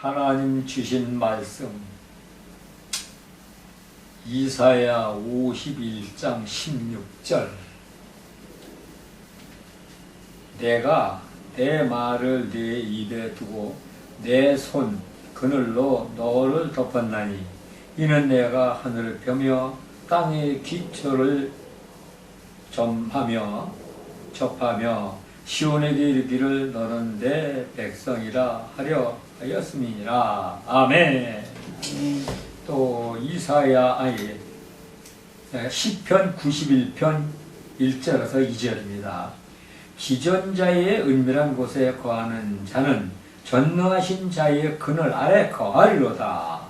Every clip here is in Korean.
하나님 주신 말씀 이사야 51장 16절 내가 내 말을 네 입에 두고 내 손 그늘로 너를 덮었나니 이는 내가 하늘을 펴며 땅의 기초를 접하며 시온에게 이르기를 너는 내 백성이라 하려 하였음이니라. 아멘. 또 시편 91편 1절에서 2절입니다. 기존자의 은밀한 곳에 거하는 자는 전능하신 자의 그늘 아래 거하리로다.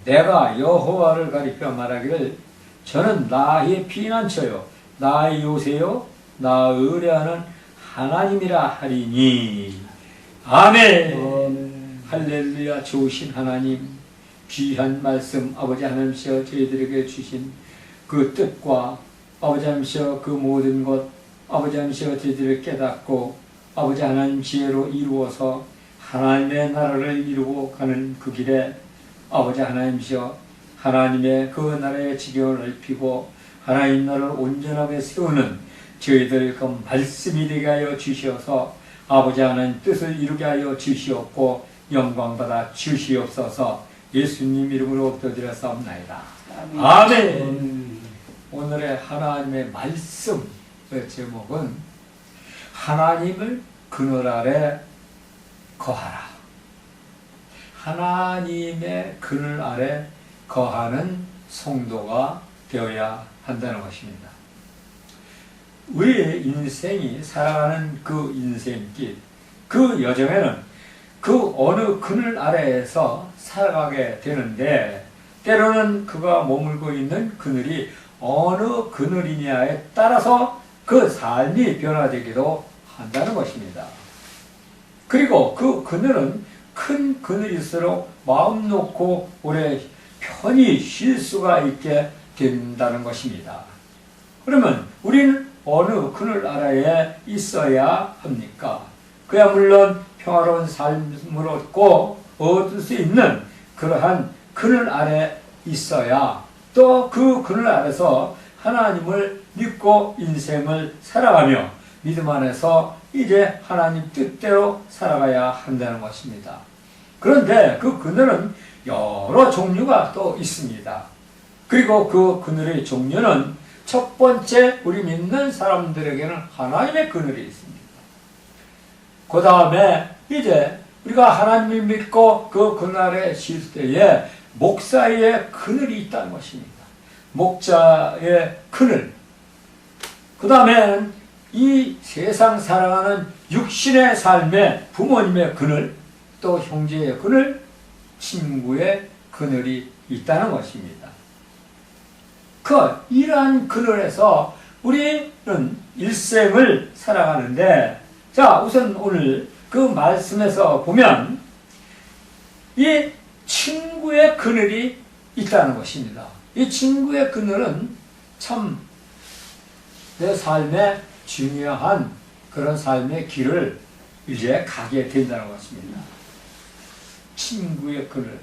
내가 여호와를 가리켜 말하기를 저는 나의 피난처요 나의 요새요 나 의뢰하는 하나님이라 하리니. 아멘. 할렐루야. 좋으신 하나님, 귀한 말씀 아버지 하나님이여 저희들에게 주신 그 뜻과 아버지 하나님이여 그 모든 것 아버지 하나님이여 저희들을 깨닫고 아버지 하나님 지혜로 이루어서 하나님의 나라를 이루고 가는 그 길에 아버지 하나님이여 하나님의 그 나라의 지경을 넓히고 하나님 나라를 온전하게 세우는 저희들 그 말씀이 되게 하여 주시어서 아버지 하나님 뜻을 이루게 하여 주시옵고 영광받아 주시옵소서. 예수님 이름으로 기도드렸사옵나이다. 아멘. 오늘의 하나님의 말씀의 제목은 하나님을 그늘 아래 거하라. 하나님의 그늘 아래 거하는 성도가 되어야 한다는 것입니다. 우리의 인생이 살아가는 그 인생길, 그 여정에는 그 어느 그늘 아래에서 살아가게 되는데 때로는 그가 머물고 있는 그늘이 어느 그늘이냐에 따라서 그 삶이 변화되기도 한다는 것입니다. 그리고 그 그늘은 큰 그늘일수록 마음 놓고 오래 편히 쉴 수가 있게 된다는 것입니다. 그러면 우리는 어느 그늘 아래에 있어야 합니까? 그야 물론 평화로운 삶을 얻을 수 있는 그러한 그늘 아래 있어야 또 그 그늘 아래서 하나님을 믿고 인생을 살아가며 믿음 안에서 이제 하나님 뜻대로 살아가야 한다는 것입니다. 그런데 그 그늘은 여러 종류가 또 있습니다. 그리고 그 그늘의 종류는 첫 번째 우리 믿는 사람들에게는 하나님의 그늘이 있습니다. 그 다음에 이제 우리가 하나님을 믿고 그 그늘에 쉴 때에 목사의 그늘이 있다는 것입니다. 목자의 그늘. 그 다음에는 이 세상 살아가는 육신의 삶의 부모님의 그늘, 또 형제의 그늘, 친구의 그늘이 있다는 것입니다. 이러한 그늘에서 우리는 일생을 살아가는데, 자, 우선 오늘 그 말씀에서 보면 이 친구의 그늘이 있다는 것입니다. 이 친구의 그늘은 참 내 삶에 중요한 그런 삶의 길을 이제 가게 된다는 것입니다. 친구의 그늘.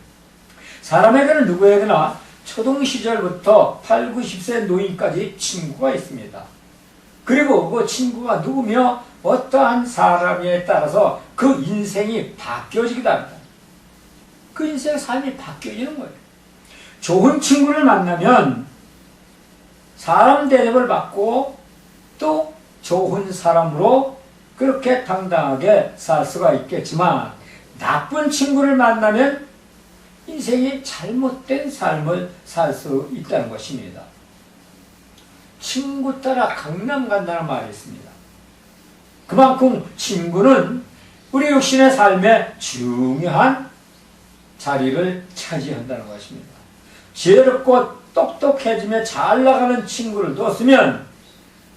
사람에게는 누구에게나 초등 시절부터 8, 90세 노인까지 친구가 있습니다. 그리고 그 친구가 누구며 어떠한 사람에 따라서 그 인생이 바뀌어지기도 합니다. 그 인생의 삶이 바뀌어지는 거예요. 좋은 친구를 만나면 사람 대접을 받고 또 좋은 사람으로 그렇게 당당하게 살 수가 있겠지만 나쁜 친구를 만나면 인생이 잘못된 삶을 살 수 있다는 것입니다. 친구 따라 강남 간다는 말이 있습니다. 그만큼 친구는 우리 육신의 삶에 중요한 자리를 차지한다는 것입니다. 지혜롭고 똑똑해지며 잘 나가는 친구를 뒀으면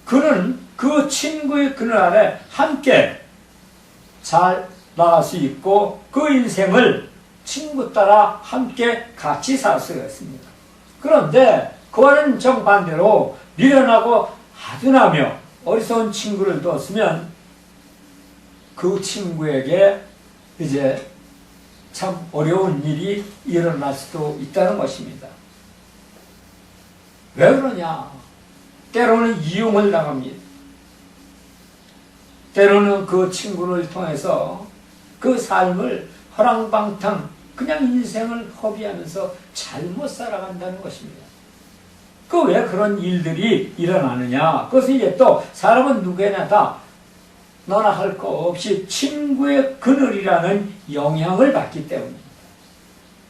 그는 그 친구의 그늘 아래 함께 잘 나갈 수 있고 그 인생을 친구 따라 함께 같이 살 수가 있습니다. 그런데 그와는 정반대로 미련하고 아둔하며 어리석은 친구를 뒀으면 그 친구에게 이제 참 어려운 일이 일어날 수도 있다는 것입니다. 왜 그러냐? 때로는 이용을 당합니다. 때로는 그 친구를 통해서 그 삶을 허랑방탕 그냥 인생을 허비하면서 잘못 살아간다는 것입니다. 그 왜 그런 일들이 일어나느냐? 그것은 이제 또 사람은 누구나 다 너나 할 거 없이 친구의 그늘이라는 영향을 받기 때문입니다.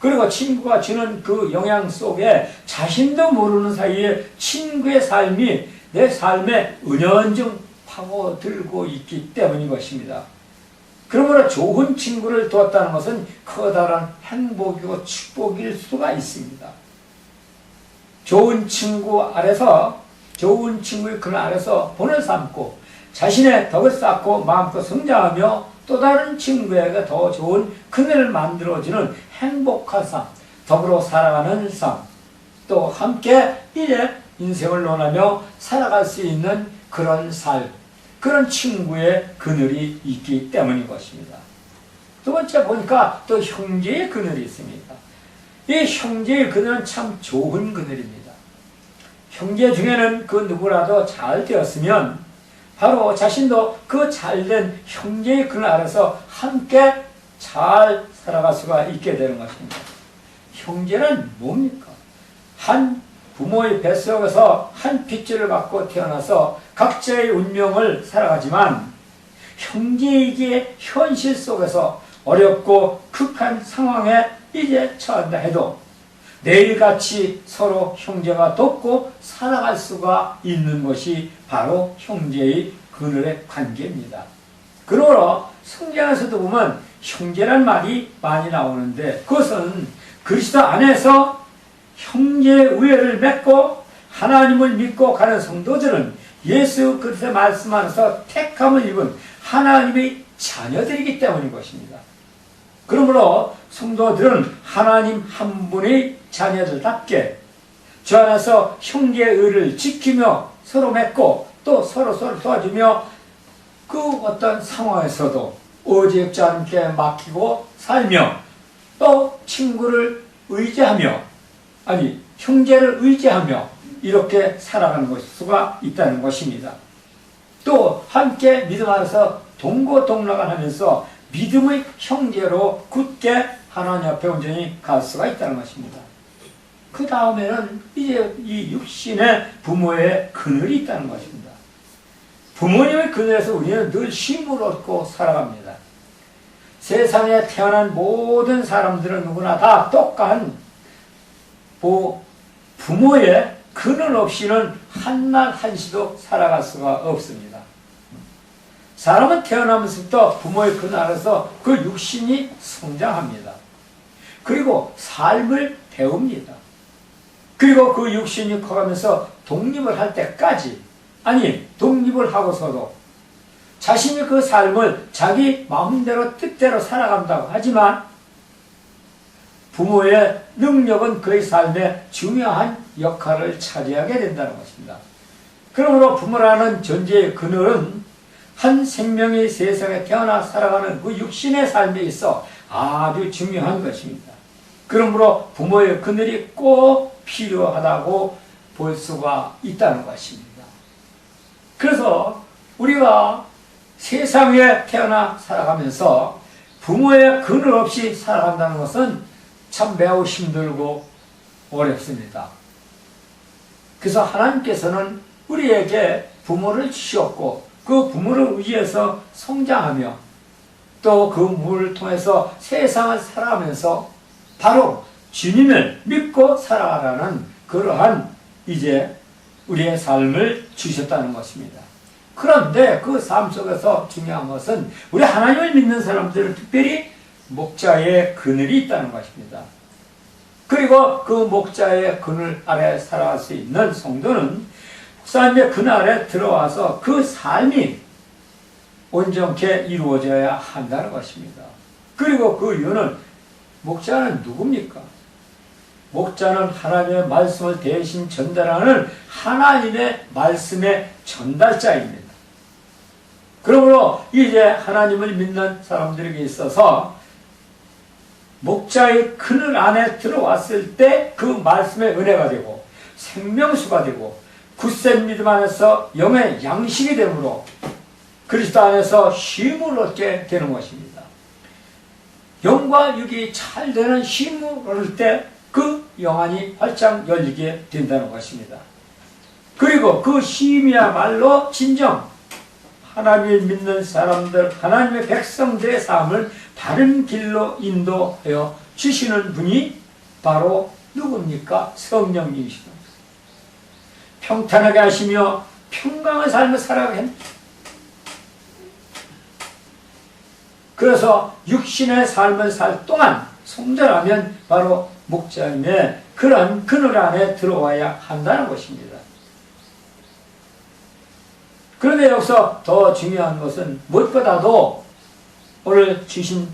그리고 친구가 주는 그 영향 속에 자신도 모르는 사이에 친구의 삶이 내 삶에 은연중 파고들고 있기 때문인 것입니다. 그러므로 좋은 친구를 두었다는 것은 커다란 행복이고 축복일 수가 있습니다. 좋은 친구 아래서, 좋은 친구의 그늘 아래서 본을 삼고 자신의 덕을 쌓고 마음껏 성장하며 또 다른 친구에게 더 좋은 그늘을 만들어주는 행복한 삶, 더불어 살아가는 삶, 또 함께 이제 인생을 논하며 살아갈 수 있는 그런 삶, 그런 친구의 그늘이 있기 때문인 것입니다. 두 번째 보니까 또 형제의 그늘이 있습니다. 이 형제의 그늘은 참 좋은 그늘입니다. 형제 중에는 그 누구라도 잘 되었으면 바로 자신도 그 잘된 형제의 그늘 아래서 함께 잘 살아갈 수가 있게 되는 것입니다. 형제는 뭡니까? 한 부모의 뱃속에서 한 핏줄을 갖고 태어나서 각자의 운명을 살아가지만 형제이기에 현실 속에서 어렵고 극한 상황에 이제 처한다 해도 내일같이 서로 형제가 돕고 살아갈 수가 있는 것이 바로 형제의 그늘의 관계입니다. 그러므로 성경에서도 보면 형제란 말이 많이 나오는데 그것은 그리스도 안에서 형제의 우애를 맺고 하나님을 믿고 가는 성도들은 예수 그리스도의 말씀 안에서 택함을 입은 하나님의 자녀들이기 때문인 것입니다. 그러므로 성도들은 하나님 한 분의 자녀들답게 주 안에서 형제의 의를 지키며 서로 맺고 또 서로 도와주며 그 어떤 상황에서도 오직지 않게 맡기고 살며 또 친구를 의지하며 형제를 의지하며 이렇게 살아가는 수가 있다는 것입니다. 또 함께 믿음 안에서 동고동락을 하면서 믿음의 형제로 굳게 하나님 앞에 온전히 갈 수가 있다는 것입니다. 그 다음에는 이제 이 육신의 부모의 그늘이 있다는 것입니다. 부모님의 그늘에서 우리는 늘 힘을 얻고 살아갑니다. 세상에 태어난 모든 사람들은 누구나 다 똑같은 부모의 그늘 없이는 한날 한시도 살아갈 수가 없습니다. 사람은 태어나면서부터 부모의 그늘 아래서 그 육신이 성장합니다. 그리고 삶을 배웁니다. 그리고 그 육신이 커가면서 독립을 할 때까지, 독립을 하고서도 자신이 그 삶을 자기 마음대로 뜻대로 살아간다고 하지만 부모의 능력은 그의 삶에 중요한 역할을 차지하게 된다는 것입니다. 그러므로 부모라는 존재의 그늘은 한 생명이 세상에 태어나 살아가는 그 육신의 삶에 있어 아주 중요한 것입니다. 그러므로 부모의 그늘이 꼭 필요하다고 볼 수가 있다는 것입니다. 그래서 우리가 세상에 태어나 살아가면서 부모의 그늘 없이 살아간다는 것은 참 매우 힘들고 어렵습니다. 그래서 하나님께서는 우리에게 부모를 주셨고 그 부모를 위해서 성장하며 또 그 부모를 통해서 세상을 살아가면서 바로 주님을 믿고 살아가라는 그러한 이제 우리의 삶을 주셨다는 것입니다. 그런데 그 삶 속에서 중요한 것은 우리 하나님을 믿는 사람들은 특별히 목자의 그늘이 있다는 것입니다. 그리고 그 목자의 그늘 아래 살아갈 수 있는 성도는 목사님의 그늘 아래 들어와서 그 삶이 온전케 이루어져야 한다는 것입니다. 그리고 그 이유는 목자는 누굽니까? 목자는 하나님의 말씀을 대신 전달하는 하나님의 말씀의 전달자입니다. 그러므로 이제 하나님을 믿는 사람들에게 있어서 목자의 그늘 안에 들어왔을 때 그 말씀의 은혜가 되고 생명수가 되고 굳센 믿음 안에서 영의 양식이 되므로 그리스도 안에서 쉼을 얻게 되는 것입니다. 영과 육이 잘 되는 쉼을 얻을 때 그 영안이 활짝 열리게 된다는 것입니다. 그리고 그 쉼이야말로 진정 하나님을 믿는 사람들, 하나님의 백성들의 삶을 바른 길로 인도하여 주시는 분이 바로 누굽니까? 성령님이시다. 평탄하게 하시며 평강한 삶을 살아가게 합니다. 그래서 육신의 삶을 살 동안 성전하면 바로 목자님의 그런 그늘 안에 들어와야 한다는 것입니다. 그런데 여기서 더 중요한 것은 무엇보다도 오늘 주신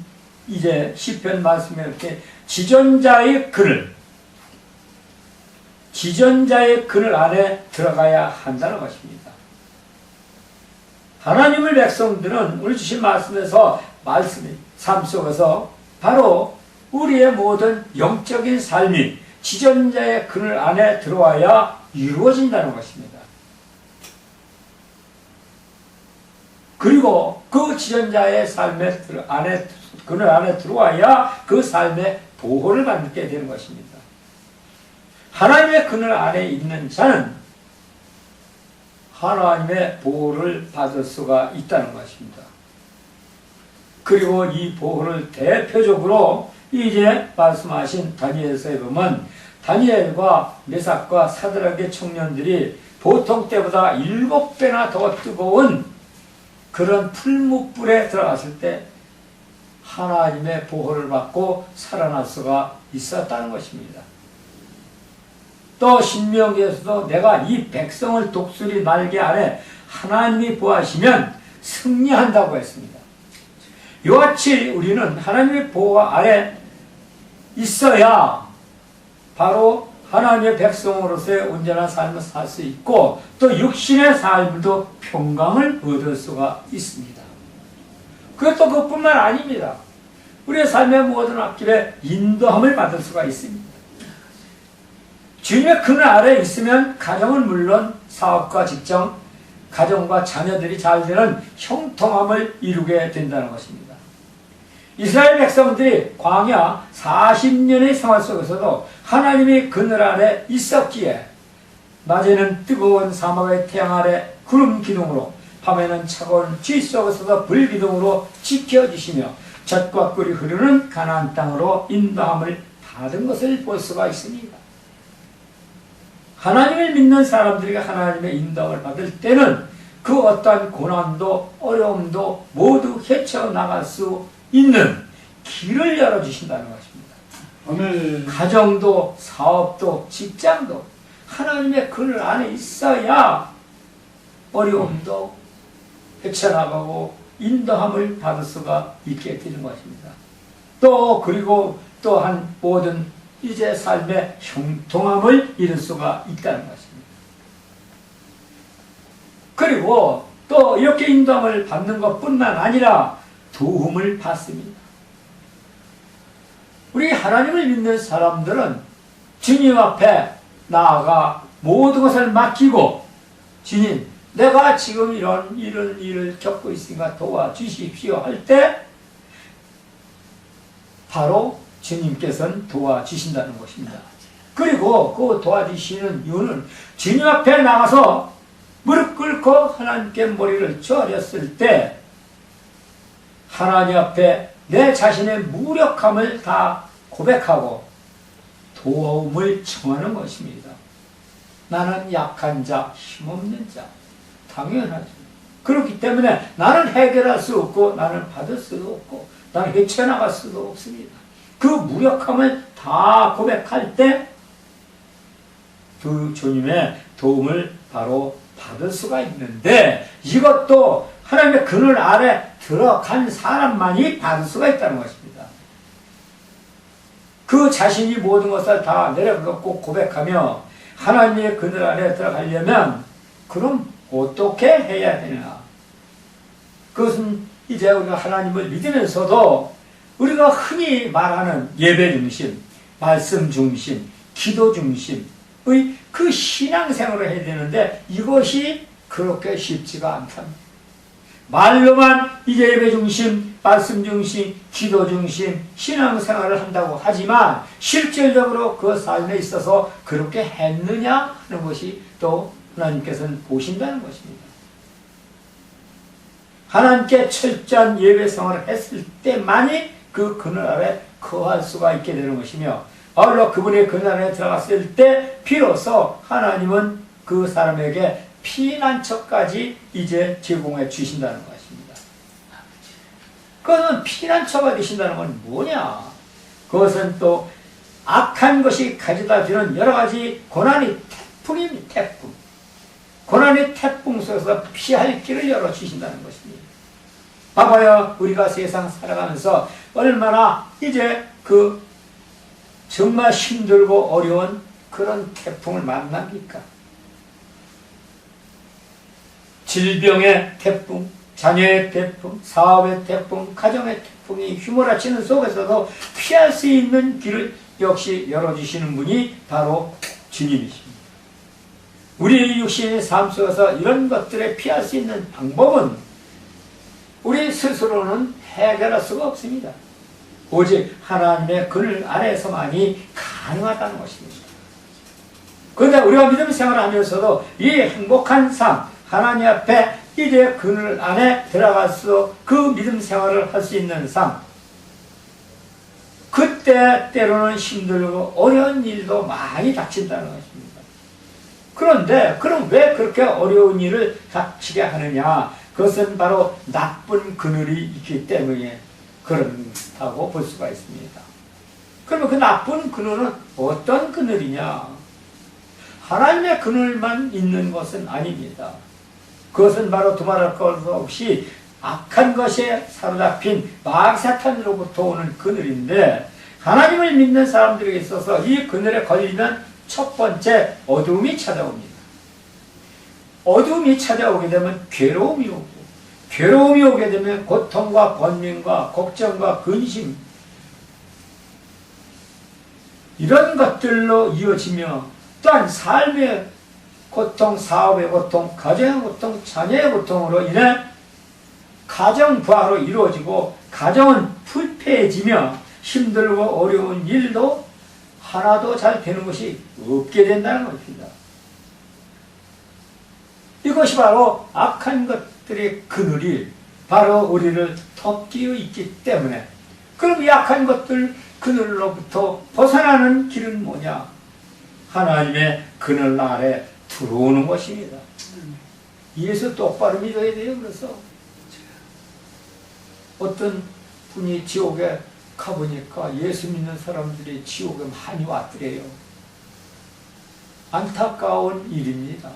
이제 시편 말씀에 이렇게 지존자의 그늘 안에 들어가야 한다는 것입니다. 하나님의 백성들은 오늘 주신 말씀에서 삶 속에서 바로 우리의 모든 영적인 삶이 지존자의 그늘 안에 들어와야 이루어진다는 것입니다. 그리고 그 지존자의 삶의 그늘 안에 들어와야 그 삶의 보호를 받게 되는 것입니다. 하나님의 그늘 안에 있는 자는 하나님의 보호를 받을 수가 있다는 것입니다. 그리고 이 보호를 대표적으로 이제 말씀하신 다니엘서에 보면 다니엘과 메삭과 사드락의 청년들이 보통 때보다 7배나 더 뜨거운 그런 풀무불에 들어갔을 때 하나님의 보호를 받고 살아날 수가 있었다는 것입니다. 또 신명기에서도 내가 이 백성을 독수리 날개 아래 하나님이 보호하시면 승리한다고 했습니다. 이와 같이 우리는 하나님의 보호 아래 있어야 바로 하나님의 백성으로서의 온전한 삶을 살 수 있고 또 육신의 삶도 평강을 얻을 수가 있습니다. 그것도 그뿐만 아닙니다. 우리의 삶의 모든 앞길에 인도함을 받을 수가 있습니다. 주님의 그늘 아래에 있으면 가정은 물론 사업과 직장, 가정과 자녀들이 잘 되는 형통함을 이루게 된다는 것입니다. 이스라엘 백성들이 광야 40년의 생활 속에서도 하나님이 그늘 아래 있었기에 낮에는 뜨거운 사막의 태양 아래 구름 기둥으로 밤에는 차가운 쥐 속에서도 불 기둥으로 지켜주시며 젖과 꿀이 흐르는 가나안 땅으로 인도함을 받은 것을 볼 수가 있습니다. 하나님을 믿는 사람들이 하나님의 인도함을 받을 때는 그 어떠한 고난도 어려움도 모두 헤쳐나갈 수 있는 길을 열어주신다는 것입니다. 아멘. 가정도 사업도 직장도 하나님의 그늘 안에 있어야 어려움도 헤쳐나가고 인도함을 받을 수가 있게 되는 것입니다. 또 그리고 또한 모든 이제 삶의 형통함을 이룰 수가 있다는 것입니다. 그리고 또 이렇게 인도함을 받는 것뿐만 아니라 도움을 받습니다. 우리 하나님을 믿는 사람들은 주님 앞에 나아가 모든 것을 맡기고 주님 내가 지금 이런 일을 겪고 있으니까 도와주십시오 할 때 바로 주님께서는 도와주신다는 것입니다. 그리고 그 도와주시는 이유는 주님 앞에 나가서 무릎 꿇고 하나님께 머리를 조아렸을 때 하나님 앞에 내 자신의 무력함을 다 고백하고 도움을 청하는 것입니다. 나는 약한 자, 힘없는 자. 당연하죠. 그렇기 때문에 나는 해결할 수 없고 나는 받을 수도 없고 나는 헤쳐나갈 수도 없습니다. 그 무력함을 다 고백할 때 그 주님의 도움을 바로 받을 수가 있는데 이것도 하나님의 그늘 아래 들어간 사람만이 받을 수가 있다는 것입니다. 그 자신이 모든 것을 다 내려놓고 고백하며 하나님의 그늘 아래 들어가려면 그럼 어떻게 해야 되나? 그것은 이제 우리가 하나님을 믿으면서도 우리가 흔히 말하는 예배 중심, 말씀 중심, 기도 중심의 그 신앙생활을 해야 되는데 이것이 그렇게 쉽지가 않답니다. 말로만 이제 예배 중심, 말씀 중심, 기도 중심, 신앙생활을 한다고 하지만 실질적으로 그 삶에 있어서 그렇게 했느냐 하는 것이 또 하나님께서는 보신다는 것입니다. 하나님께 철저한 예배 생활을 했을 때만이 그 그늘 아래 거할 수가 있게 되는 것이며 바로 그분의 그늘 안에 들어갔을 때 비로소 하나님은 그 사람에게 피난처까지 이제 제공해 주신다는 것입니다. 그것은 피난처가 되신다는 건 뭐냐? 그것은 또 악한 것이 가져다 주는 여러 가지 고난이 태풍입니다. 태풍. 고난의 태풍 속에서 피할 길을 열어주신다는 것입니다. 봐봐요. 우리가 세상 살아가면서 얼마나 이제 그 정말 힘들고 어려운 그런 태풍을 만납니까? 질병의 태풍, 자녀의 태풍, 사업의 태풍, 가정의 태풍이 휘몰아치는 속에서도 피할 수 있는 길을 역시 열어주시는 분이 바로 주님이십니다. 우리 육신의 삶 속에서 이런 것들에 피할 수 있는 방법은 우리 스스로는 해결할 수가 없습니다. 오직 하나님의 그늘 아래에서만이 가능하다는 것입니다. 그런데 우리가 믿음 생활을 하면서도 이 행복한 삶, 하나님 앞에 이제 그늘 안에 들어가서 그 믿음 생활을 할 수 있는 삶, 그때 때로는 힘들고 어려운 일도 많이 닥친다는 것입니다. 그런데 그럼 왜 그렇게 어려운 일을 닥치게 하느냐? 그것은 바로 나쁜 그늘이 있기 때문에 그렇다고 볼 수가 있습니다. 그러면 그 나쁜 그늘은 어떤 그늘이냐? 하나님의 그늘만 있는 것은 아닙니다. 그것은 바로 두말할 것 없이 악한 것에 사로잡힌 마귀사탄으로부터 오는 그늘인데 하나님을 믿는 사람들에게 있어서 이 그늘에 걸리면 첫 번째 어두움이 찾아옵니다. 어두움이 찾아오게 되면 괴로움이 오고 괴로움이 오게 되면 고통과 번민과 걱정과 근심 이런 것들로 이어지며 또한 삶의 고통, 사업의 고통, 가정의 고통, 자녀의 고통으로 인해 가정 부하로 이루어지고 가정은 불패해지며 힘들고 어려운 일도 하나도 잘 되는 것이 없게 된다는 것입니다. 이것이 바로 악한 것들의 그늘이 바로 우리를 덮기어 있기 때문에 그럼 이 악한 것들 그늘로부터 벗어나는 길은 뭐냐? 하나님의 그늘 아래 들어오는 것입니다. 예수 똑바로 믿어야 돼요. 그래서 어떤 분이 지옥에 가보니까 예수 믿는 사람들이 지옥에 많이 왔더래요. 안타까운 일입니다.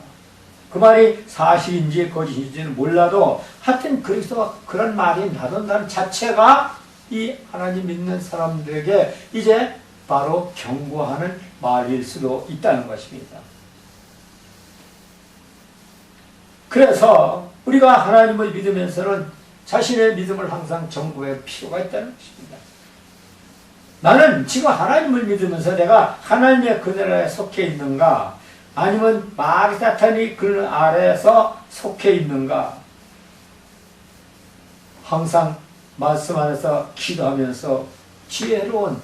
그 말이 사실인지 거짓인지는 몰라도 하여튼 그래서 그런 말이 나돈다는 자체가 이 하나님 믿는 사람들에게 이제 바로 경고하는 말일 수도 있다는 것입니다. 그래서 우리가 하나님을 믿으면서는 자신의 믿음을 항상 점검할 필요가 있다는 것입니다. 나는 지금 하나님을 믿으면서 내가 하나님의 그늘 아래 속해 있는가? 아니면 마귀 사탄이 그늘 아래에서 속해 있는가? 항상 말씀 안에서 기도하면서 지혜로운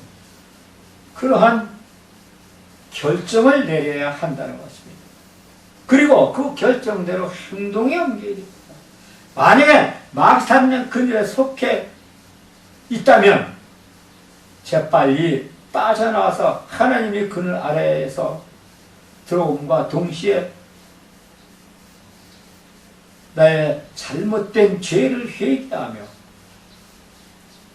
그러한 결정을 내려야 한다는 것입니다. 그리고 그 결정대로 행동에 옮겨야 됩니다. 만약에 마귀 사탄의 그늘에 속해 있다면 재빨리 빠져나와서 하나님의 그늘 아래에서 들어옴과 동시에 나의 잘못된 죄를 회개하며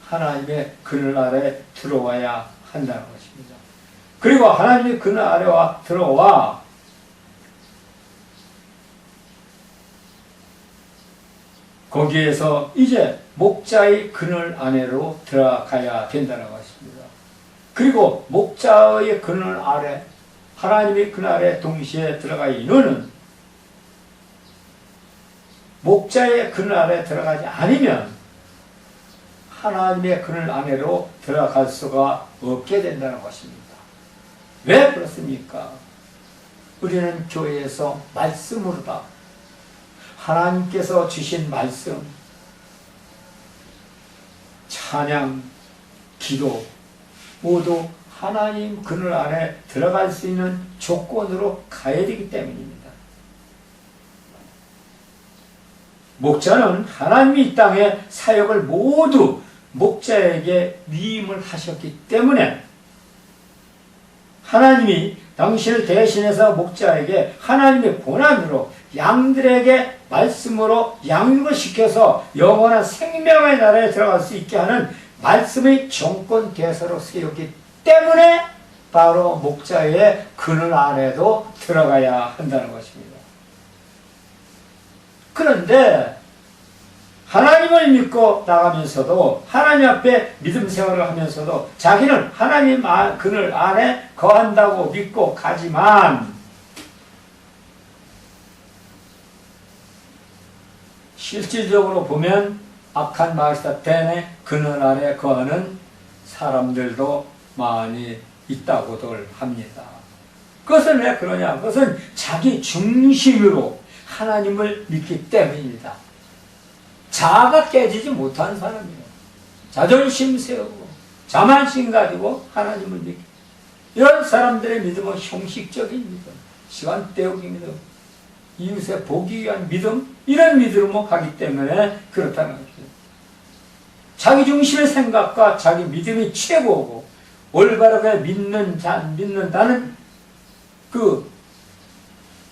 하나님의 그늘 아래 들어와야 한다는 것입니다. 그리고 하나님의 그늘 아래와 들어와 거기에서 이제 목자의 그늘 안으로 들어가야 된다는 것입니다. 그리고 목자의 그늘 아래 하나님의 그늘 아래 동시에 들어갈 이유는 목자의 그늘 아래 들어가지 않으면 하나님의 그늘 안으로 들어갈 수가 없게 된다는 것입니다. 왜 그렇습니까? 우리는 교회에서 말씀으로다, 하나님께서 주신 말씀, 찬양, 기도 모두 하나님 그늘 안에 들어갈 수 있는 조건으로 가야 되기 때문입니다. 목자는 하나님이 이 땅에 사역을 모두 목자에게 위임을 하셨기 때문에 하나님이 당신을 대신해서 목자에게 하나님의 권한으로 양들에게 말씀으로 양육을 시켜서 영원한 생명의 나라에 들어갈 수 있게 하는 말씀의 정권 대사로 세웠기 때문에 바로 목자의 그늘 안에도 들어가야 한다는 것입니다. 그런데 하나님을 믿고 나가면서도 하나님 앞에 믿음 생활을 하면서도 자기는 하나님 그늘 안에 거한다고 믿고 가지만 실질적으로 보면 악한 마귀사탄의 그늘 아래 거하는 사람들도 많이 있다고들 합니다. 그것은 왜 그러냐? 그것은 자기 중심으로 하나님을 믿기 때문입니다. 자아가 깨지지 못한 사람이에요. 자존심 세우고 자만심 가지고 하나님을 믿기. 이런 사람들의 믿음은 형식적인 믿음, 시간 때우기 믿음, 이웃에 보기 위한 믿음, 이런 믿음으로 가기 때문에 그렇다는 거죠. 자기 중심의 생각과 자기 믿음이 최고고 올바르게 믿는다는 그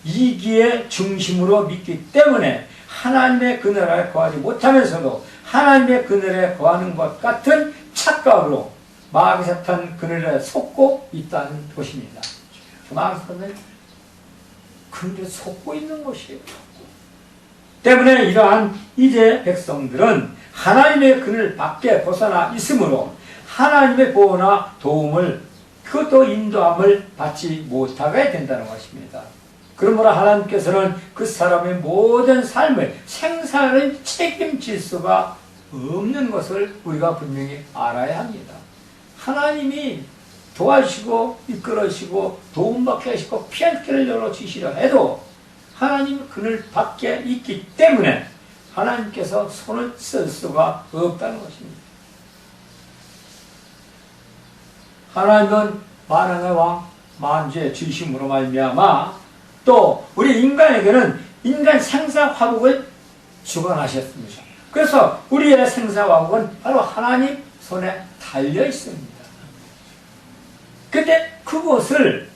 이기의 중심으로 믿기 때문에 하나님의 그늘에 거하지 못하면서도 하나님의 그늘에 거하는 것 같은 착각으로 마귀사탄 그늘에 속고 있다는 것입니다. 마귀사탄은 그늘에 속고 있는 것이에요. 때문에 이러한 이제 백성들은 하나님의 그늘 밖에 벗어나 있으므로 하나님의 보호나 도움을, 그것도 인도함을 받지 못하게 된다는 것입니다. 그러므로 하나님께서는 그 사람의 모든 삶을, 생사를 책임질 수가 없는 것을 우리가 분명히 알아야 합니다. 하나님이 도와주시고 이끌어주시고 도움받게 하시고 피할 길을 열어주시려 해도 하나님 그늘 밖에 있기 때문에 하나님께서 손을 쓸 수가 없다는 것입니다. 하나님은 만왕의 왕, 만주의 중심으로 말미암아 또 우리 인간에게는 인간 생사화복을 주관하셨습니다. 그래서 우리의 생사화복은 바로 하나님 손에 달려 있습니다. 근데 그것을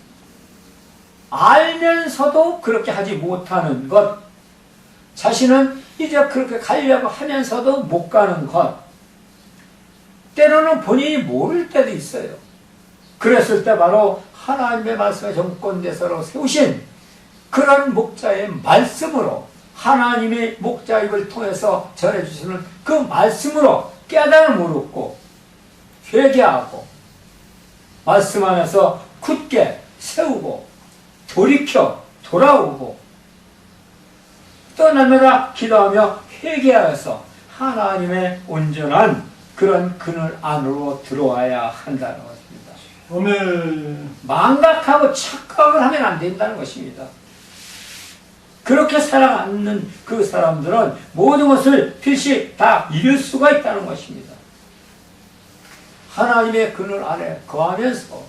알면서도 그렇게 하지 못하는 것, 자신은 이제 그렇게 가려고 하면서도 못 가는 것, 때로는 본인이 모를 때도 있어요. 그랬을 때 바로 하나님의 말씀의 정권대사로 세우신 그런 목자의 말씀으로, 하나님의 목자 입을 통해서 전해주시는 그 말씀으로 깨달음을 얻고 회개하고 말씀 안에서 굳게 세우고 돌이켜 돌아오고 또 날마다 기도하며 회개하여서 하나님의 온전한 그런 그늘 안으로 들어와야 한다는 것입니다. 아멘. 망각하고 착각을 하면 안 된다는 것입니다. 그렇게 살아가는 그 사람들은 모든 것을 필시 다 잃을 수가 있다는 것입니다. 하나님의 그늘 안에 거하면서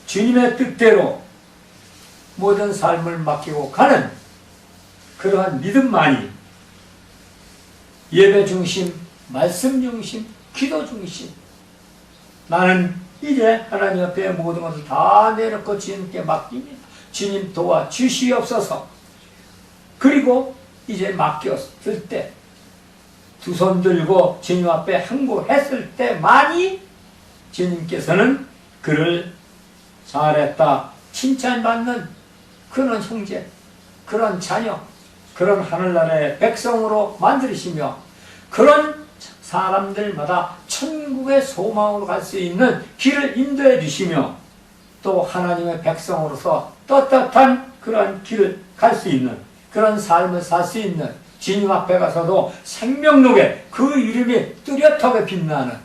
주님의 뜻대로 모든 삶을 맡기고 가는 그러한 믿음만이 예배 중심, 말씀 중심, 기도 중심, 나는 이제 하나님 앞에 모든 것을 다 내놓고 주님께 맡깁니다. 주님 도와주시옵소서. 그리고 이제 맡겼을 때 두 손 들고 주님 앞에 항복했을 때만이 주님께서는 그를 잘했다 칭찬받는 그런 형제, 그런 자녀, 그런 하늘나라의 백성으로 만드시며 그런 사람들마다 천국의 소망으로 갈 수 있는 길을 인도해 주시며 또 하나님의 백성으로서 떳떳한 그런 길을 갈 수 있는 그런 삶을 살 수 있는 주님 앞에 가서도 생명록에 그 이름이 뚜렷하게 빛나는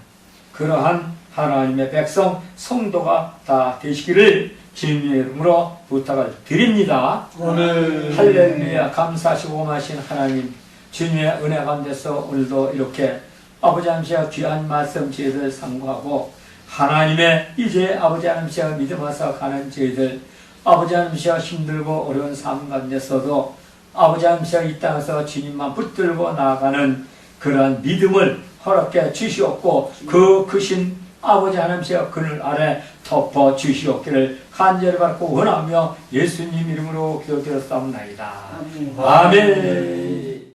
그러한 하나님의 백성 성도가 다 되시기를 주님의 이름으로 부탁을 드립니다. 할렐루야. 감사하시고 고마신 하나님, 주님의 은혜 가운데서 오늘도 이렇게 아버지 하나님의 귀한 말씀 저희들 상고하고 하나님의 이제 아버지 하나님의 믿음에서 가는 저희들 아버지 하나님의 힘들고 어려운 삶 가운데서도 아버지 하나님의 이 땅에서 주님만 붙들고 나아가는 그러한 믿음을 허락해 주시옵고 그 크신 아버지 하나님의 그늘 아래 덮어 주시옵기를 간절히 바라고 원하며 예수님 이름으로 기도드렸사옵나이다. 아멘.